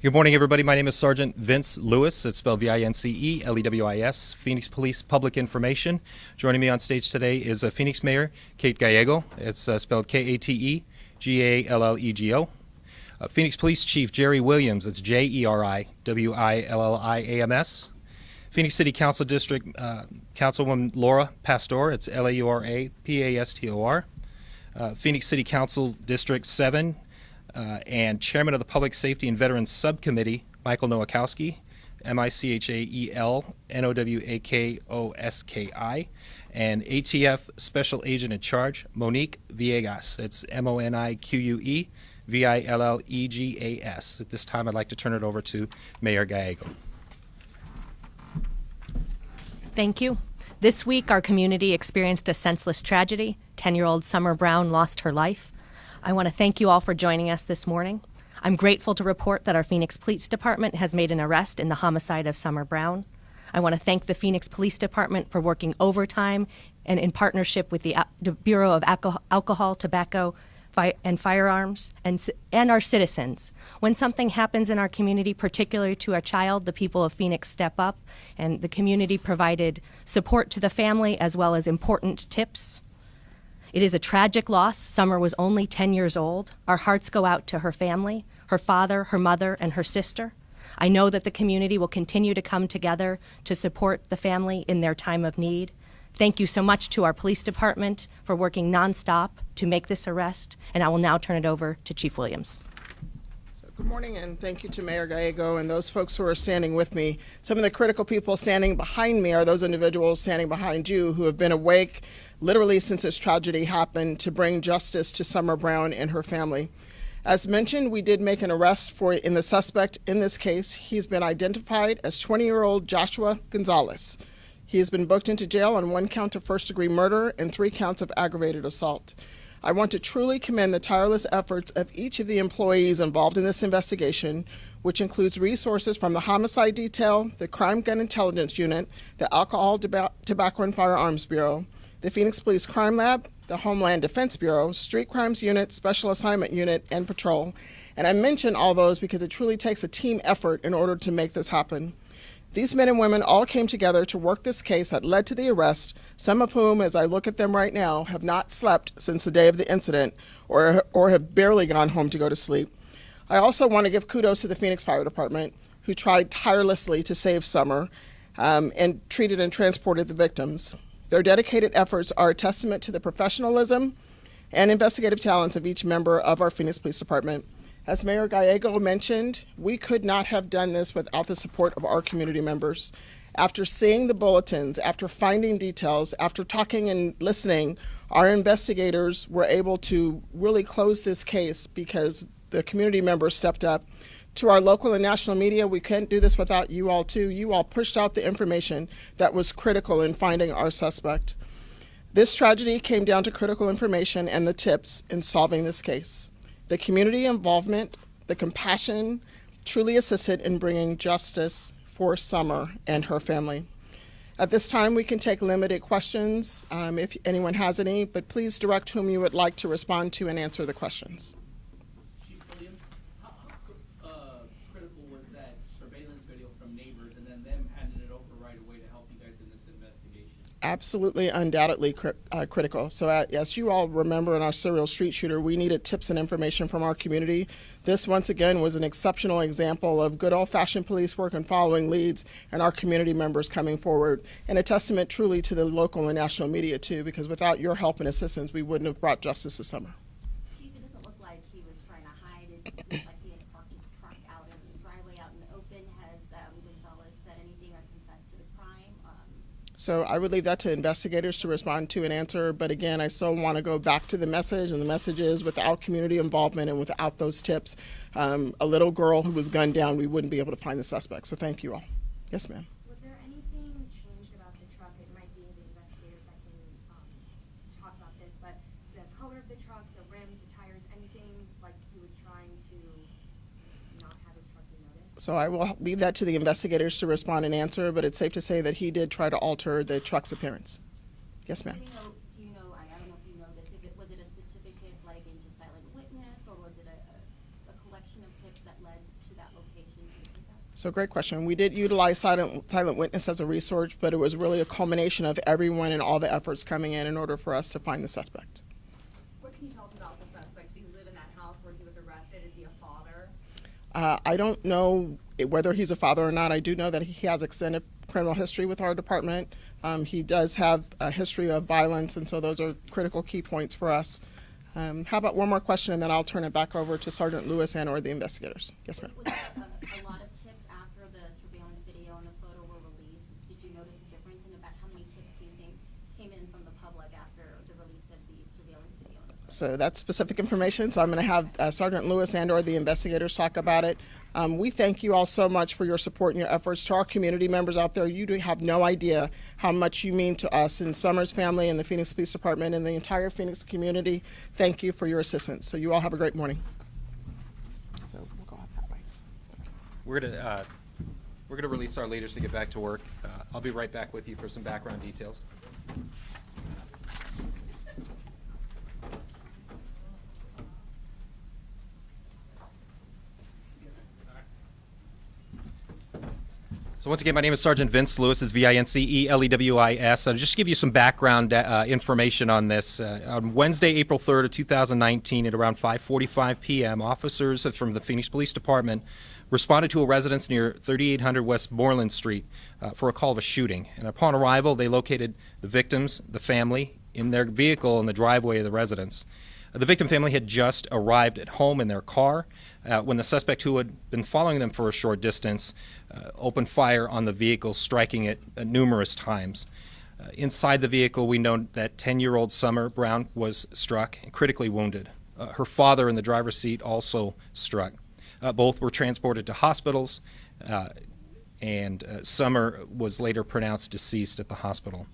Good morning, everybody. My name is Sergeant Vince Lewis. It's spelled Vincelewis, Phoenix Police Public Information. Joining me on stage today is Phoenix Mayor Kate Gallego. It's spelled Kategallego. Phoenix Police Chief Jerry Williams. It's Jeriwilliams. Phoenix City Council District Councilwoman Laura Pastor. It's Laurapastor. Phoenix City Council District 7 and Chairman of the Public Safety and Veterans Subcommittee, Michael Nowakowski, Michaelnowakowski, and ATF Special Agent in Charge, Monique Villegas. It's Monique Villegas. At this time, I'd like to turn it over to Mayor Gallego. Thank you. This week, our community experienced a senseless tragedy. 10-year-old Summer Brown lost her life. I want to thank you all for joining us this morning. I'm grateful to report that our Phoenix Police Department has made an arrest in the homicide of Summer Brown. I want to thank the Phoenix Police Department for working overtime and in partnership with the Bureau of Alcohol, Tobacco, and Firearms and our citizens. When something happens in our community, particularly to a child, the people of Phoenix step up, and the community provided support to the family as well as important tips. It is a tragic loss. Summer was only 10 years old. Our hearts go out to her family, her father, her mother, and her sister. I know that the community will continue to come together to support the family in their time of need. Thank you so much to our police department for working nonstop to make this arrest, and I will now turn it over to Chief Williams. Good morning, and thank you to Mayor Gallego and those folks who are standing with me. Some of the critical people standing behind me are those individuals standing behind you who have been awake literally since this tragedy happened to bring justice to Summer Brown and her family. As mentioned, we did make an arrest in the suspect in this case. He's been identified as 20-year-old Joshua Gonzalez. He has been booked into jail on 1 count of first-degree murder and 3 counts of aggravated assault. I want to truly commend the tireless efforts of each of the employees involved in this investigation, which includes resources from the Homicide Detail, the Crime Gun Intelligence Unit, the Alcohol, Tobacco, and Firearms Bureau, the Phoenix Police Crime Lab, the Homeland Defense Bureau, Street Crimes Unit, Special Assignment Unit, and Patrol. And I mention all those because it truly takes a team effort in order to make this happen. These men and women all came together to work this case that led to the arrest, some of whom, as I look at them right now, have not slept since the day of the incident or have barely gone home to go to sleep. I also want to give kudos to the Phoenix Fire Department, who tried tirelessly to save Summer and treated and transported the victims. Their dedicated efforts are a testament to the professionalism and investigative talents of each member of our Phoenix Police Department. As Mayor Gallego mentioned, we could not have done this without the support of our community members. After seeing the bulletins, after finding details, after talking and listening, our investigators were able to really close this case because the community members stepped up. To our local and national media, we can't do this without you all too. You all pushed out the information that was critical in finding our suspect. This tragedy came down to critical information and the tips in solving this case. The community involvement, the compassion truly assisted in bringing justice for Summer and her family. At this time, we can take limited questions if anyone has any, but please direct whom you would like to respond to and answer the questions. Chief Williams, how critical was that surveillance video from neighbors and then them handing it over right away to help you guys in this investigation? Absolutely, undoubtedly critical. So as you all remember in our serial street shooter, we needed tips and information from our community. This, once again, was an exceptional example of good old-fashioned police work and following leads and our community members coming forward, and a testament truly to the local and national media, too, because without your help and assistance, we wouldn't have brought justice this summer. Chief, it doesn't look like he was trying to hide. It looked like he had parked his truck out in the driveway out in the open. Has Gonzalez said anything or confessed to the crime? So I would leave that to investigators to respond to and answer. But again, I still want to go back to the message, and the message is without community involvement and without those tips, a little girl who was gunned down, we wouldn't be able to find the suspect. So thank you all. Yes, ma'am. Was there anything changed about the truck? It might be the investigators that can talk about this, but the color of the truck, the rims, the tires, anything like he was trying to not have his truck be noticed? So I will leave that to the investigators to respond and answer, but it's safe to say that he did try to alter the truck's appearance. Yes, ma'am. Do you know, I don't know if you know this, was it a specific tip like into silent witness, or was it a collection of tips that led to that location So great question. We did utilize silent witness as a resource, but it was really a culmination of everyone and all the efforts coming in order for us to find the suspect. What can you tell us about the suspect? Do you live in that house where he was arrested? Is he a father? I don't know whether he's a father or not. I do know that he has extended criminal history with our department. He does have a history of violence, and so those are critical key points for us. How about one more question, and then I'll turn it back over to Sergeant Lewis and or the investigators. Yes, ma'am. Was there a lot of tips after the surveillance video and the photo were released? Did you notice a difference in about how many tips do you think came in from the public after the release of the surveillance video? So that's specific information, so I'm going to have Sergeant Lewis and or the investigators talk about it. We thank you all so much for your support and your efforts. To our community members out there, you do have no idea how much you mean to us in Summers family and the Phoenix Police Department and the entire Phoenix community. Thank you for your assistance. So you all have a great morning. So we'll go out that way. We're gonna release our leaders to get back to work. I'll be right back with you for some background details. So once again, my name is Sergeant Vince Lewis, is Vincelewis. I'll just give you some background information on this. On Wednesday, April 3rd of 2019 at around 5:45 p.m., officers from the Phoenix Police Department responded to a residence near 3800 West Moreland Street for a call of a shooting. And upon arrival, they located the victims, the family, in their vehicle in the driveway of the residence. The victim family had just arrived at home in their car when the suspect, who had been following them for a short distance, opened fire on the vehicle, striking it numerous times. Inside the vehicle, we know that 10-year-old Summer Brown was struck and critically wounded. Her father in the driver's seat also struck. Both were transported to hospitals, and Summer was later pronounced deceased at the hospital.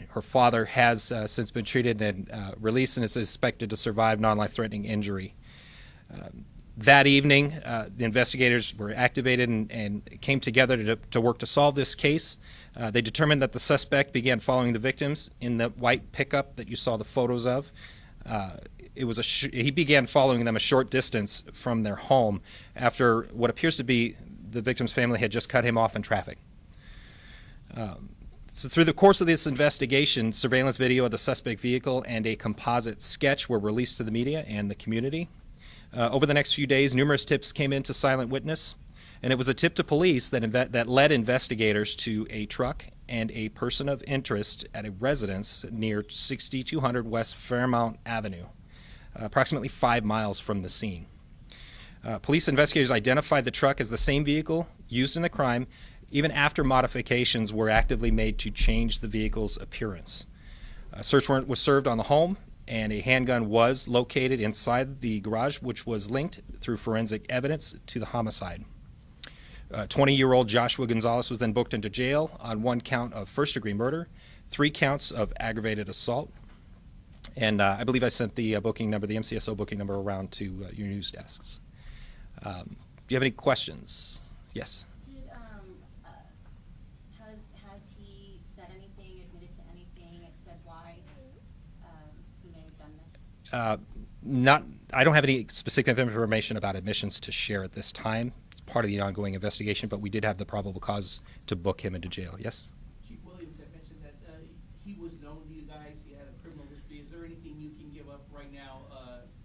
Her father has since been treated and released and is expected to survive non-life-threatening injury. That evening, the investigators were activated and came together to work to solve this case. They determined that the suspect began following the victims in the white pickup that you saw the photos of. He began following them a short distance from their home after what appears to be the victim's family had just cut him off in traffic. So through the course of this investigation, surveillance video of the suspect vehicle and a composite sketch were released to the media and the community. Over the next few days, numerous tips came into Silent Witness, and it was a tip to police that led investigators to a truck and a person of interest at a residence near 6200 West Fairmount Avenue, approximately 5 miles from the scene. Police investigators identified the truck as the same vehicle used in the crime, even after modifications were actively made to change the vehicle's appearance. A search warrant was served on the home, and a handgun was located inside the garage, which was linked through forensic evidence to the homicide. 20-year-old Joshua Gonzalez was then booked into jail on 1 count of first-degree murder, 3 counts of aggravated assault, and I believe I sent the booking number, the MCSO booking number, around to your news desks. Do you have any questions? Yes. Has he said anything, admitted to anything, except why he may have done this? I don't have any specific information about admissions to share at this time. It's part of the ongoing investigation, but we did have the probable cause to book him into jail. Yes? Chief Williams had mentioned that he was known to you guys, he had a criminal history. Is there anything you can give up right now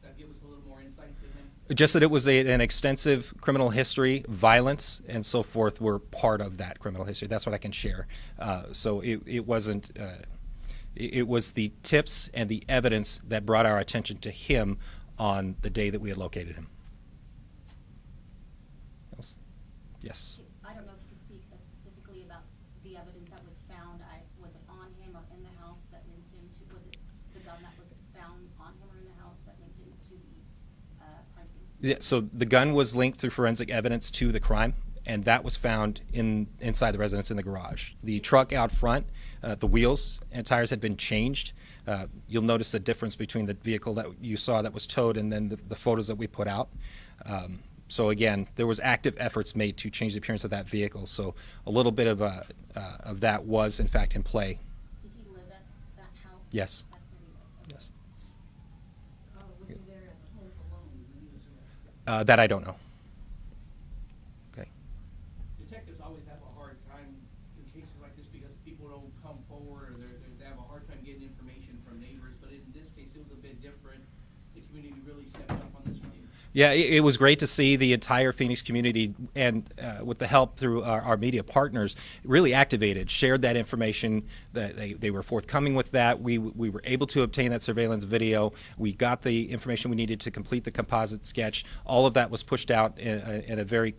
that give us a little more insight to him? Just that it was an extensive criminal history, violence, and so forth were part of that criminal history. That's what I can share. So it wasn't, it was the tips and the evidence that brought our attention to him on the day that we had located him. Else? Yes. I don't know if you could speak specifically about the evidence that was found. Was it on him or in the house that linked him to, was it the gun that was found on him or in the house that linked him to the crime scene? Yeah, so the gun was linked through forensic evidence to the crime, and that was found inside the residence in the garage. The truck out front, the wheels and tires had been changed. You'll notice the difference between the vehicle that you saw that was towed and then the photos that we put out. So again, there was active efforts made to change the appearance of that vehicle. So a little bit of that was in fact in play. Did he live at that house? Yes. That's where he lived. Yes. Was he there at home alone when he was arrested? That I don't know. Okay. report, or they have a hard time getting information from neighbors, but in this case, it was a bit different. The community really stepped up on this one. Yeah, it was great to see the entire Phoenix community, and with the help through our media partners, really activated, shared that information. That they were forthcoming with that. We were able to obtain that surveillance video. We got the information we needed to complete the composite sketch. All of that was pushed out in a very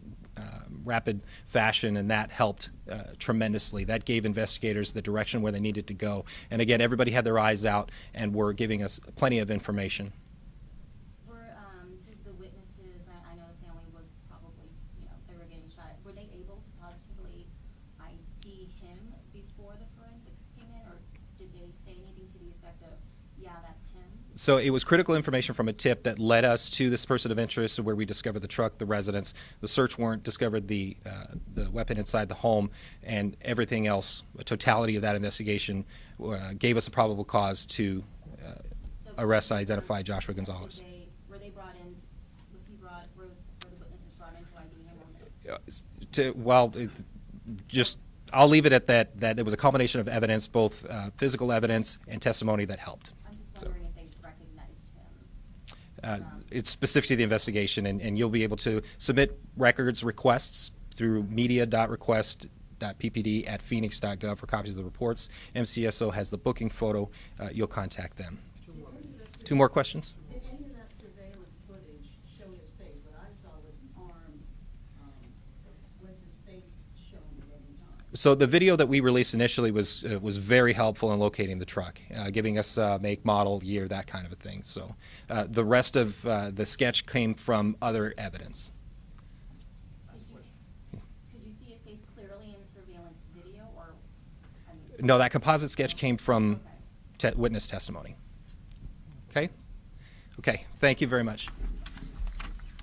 rapid fashion, and that helped tremendously. That gave investigators the direction where they needed to go. And again, everybody had their eyes out and were giving us plenty of information. Did the witnesses, I know the family was probably, they were getting shot, were they able to positively ID him before the forensics came in, or did they say anything to the effect of, yeah, that's him? So it was critical information from a tip that led us to this person of interest, where we discovered the truck, the residence, the search warrant, discovered the weapon inside the home, and everything else. The totality of that investigation gave us a probable cause to arrest and identify Joshua Gonzalez. Were they brought in? Were the witnesses brought in to ID him? I'll leave it at that. That there was a combination of evidence, both physical evidence and testimony, that helped. I'm just wondering if they recognized him. It's specific to the investigation, and you'll be able to submit records requests through media.request.ppd@phoenix.gov for copies of the reports. MCSO has the booking photo. You'll contact them. Two more questions? Did any of that surveillance footage show his face? What I saw was an arm. Was his face shown at any time? So the video that we released initially was very helpful in locating the truck, giving us make, model, year, that kind of a thing. So the rest of the sketch came from other evidence. Could you see his face clearly in the surveillance video, or? No, that composite sketch came from Okay. witness testimony. Okay? Okay, thank you very much.